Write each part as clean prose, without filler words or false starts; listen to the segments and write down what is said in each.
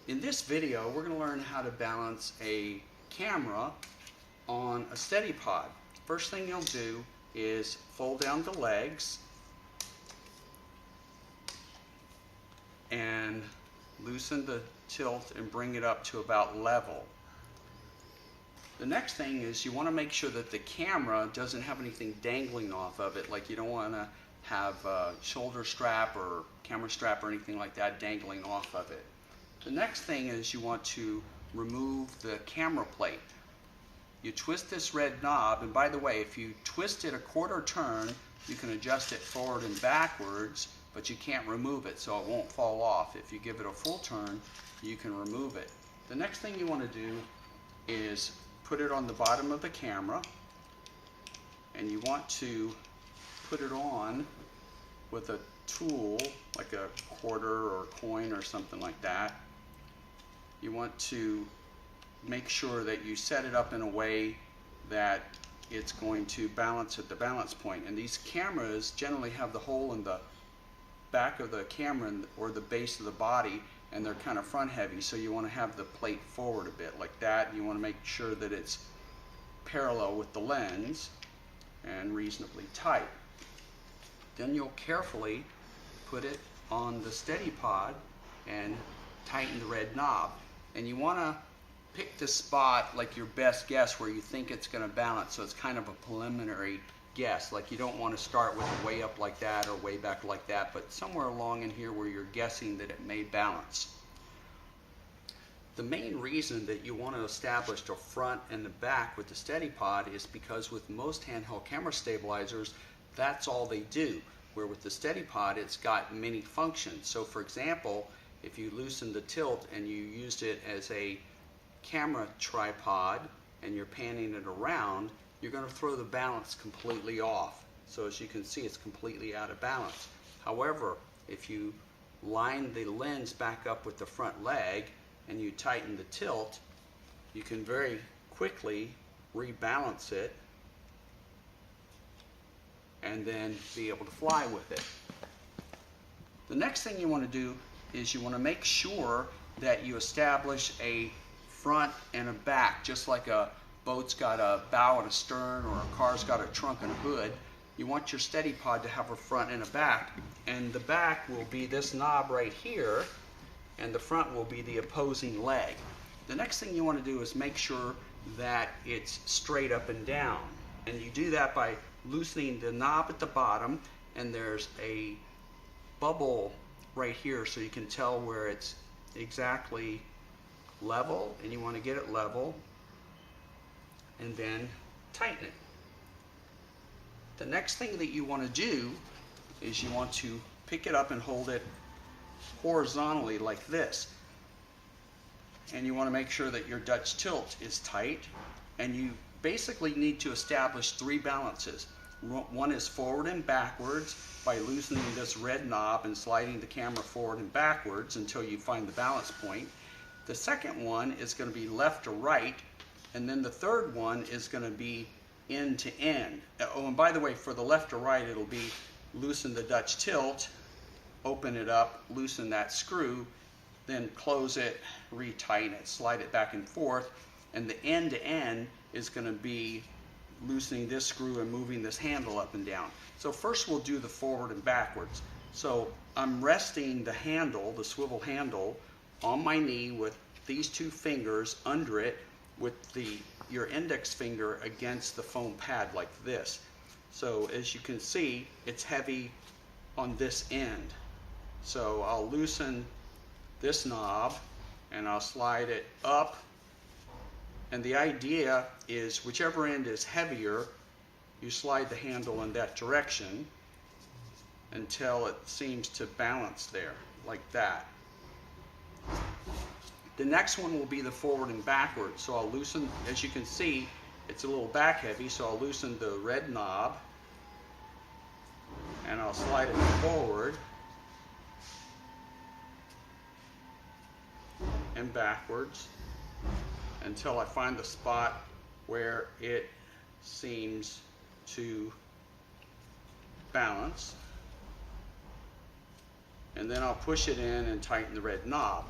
In this video, we're going to learn how to balance a camera on a SteadIPod. First thing you'll do is fold down the legs and loosen the tilt and bring it up to about level. The next thing is you want to make sure that the camera doesn't have anything dangling off of it, like you don't want to have a shoulder strap or camera strap or anything like that dangling off of it. The next thing is you want to remove the camera plate. You twist this red knob, and by the way, if you twist it a quarter turn, you can adjust it forward and backwards, but you can't remove it so it won't fall off. If you give it a full turn, you can remove it. The next thing you want to do is put it on the bottom of the camera, and you want to put it on with a tool like a quarter or coin or something like that. You want to make sure that you set it up in a way that it's going to balance at the balance point. And these cameras generally have the hole in the back of the camera or the base of the body, and they're kind of front heavy, so you want to have the plate forward a bit like that. You want to make sure that it's parallel with the lens and reasonably tight. Then you'll carefully put it on the SteadIPod and tighten the red knob. And you want to pick the spot like your best guess where you think it's going to balance, so it's kind of a preliminary guess. Like you don't want to start with it way up like that or way back like that, but somewhere along in here where you're guessing that it may balance. The main reason that you want to establish the front and the back with the SteadIPod is because with most handheld camera stabilizers, that's all they do. Where with the SteadIPod, it's got many functions. So for example, if you loosen the tilt and you used it as a camera tripod and you're panning it around, you're going to throw the balance completely off. So as you can see, it's completely out of balance. However, if you line the lens back up with the front leg and you tighten the tilt, you can very quickly rebalance it and then be able to fly with it. The next thing you want to do is you want to make sure that you establish a front and a back, just like a boat's got a bow and a stern or a car's got a trunk and a hood. You want your SteadIPod to have a front and a back, and the back will be this knob right here, and the front will be the opposing leg. The next thing you want to do is make sure that it's straight up and down, and you do that by loosening the knob at the bottom, and there's a bubble right here so you can tell where it's exactly level, and you want to get it level and then tighten it. The next thing that you want to do is you want to pick it up and hold it horizontally like this, and you want to make sure that your Dutch tilt is tight, and you basically need to establish three balances. One is forward and backwards by loosening this red knob and sliding the camera forward and backwards until you find the balance point. The second one is going to be left to right, and then the third one is going to be end to end. Oh, and by the way, for the left to right, it'll be loosen the Dutch tilt, open it up, loosen that screw, then close it, retighten it, slide it back and forth, and the end to end is going to be loosening this screw and moving this handle up and down. So first we'll do the forward and backwards. So I'm resting the handle, the swivel handle, on my knee with these two fingers under it with your index finger against the foam pad like this. So as you can see, it's heavy on this end. So I'll loosen this knob and I'll slide it up, and the idea is whichever end is heavier, you slide the handle in that direction until it seems to balance there, like that. The next one will be the forward and backwards. So I'll loosen, as you can see, it's a little back heavy, so I'll loosen the red knob and I'll slide it forward and backwards until I find the spot where it seems to balance, and then I'll push it in and tighten the red knob.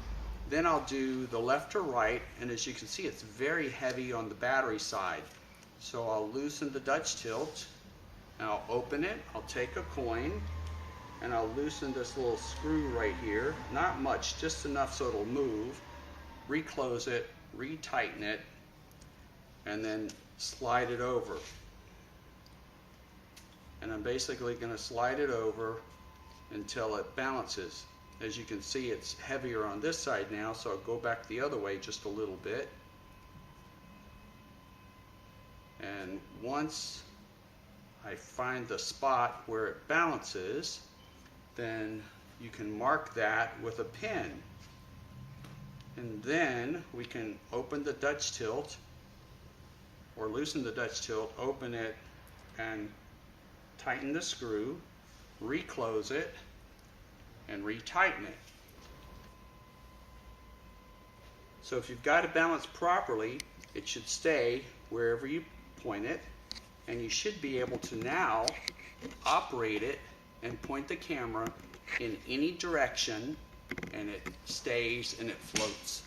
Then I'll do the left or right, and as you can see, it's very heavy on the battery side. So I'll loosen the Dutch tilt, and I'll open it. I'll take a coin, and I'll loosen this little screw right here. Not much, just enough so it'll move. Reclose it, retighten it, and then slide it over. And I'm basically going to slide it over until it balances. As you can see, it's heavier on this side now, so I'll go back the other way just a little bit. And once I find the spot where it balances, then you can mark that with a pin. And then we can open the Dutch tilt, or loosen the Dutch tilt, open it, and tighten the screw, reclose it, and retighten it. So if you've got it balanced properly, it should stay wherever you point it, and you should be able to now operate it and point the camera in any direction, and it stays and it floats.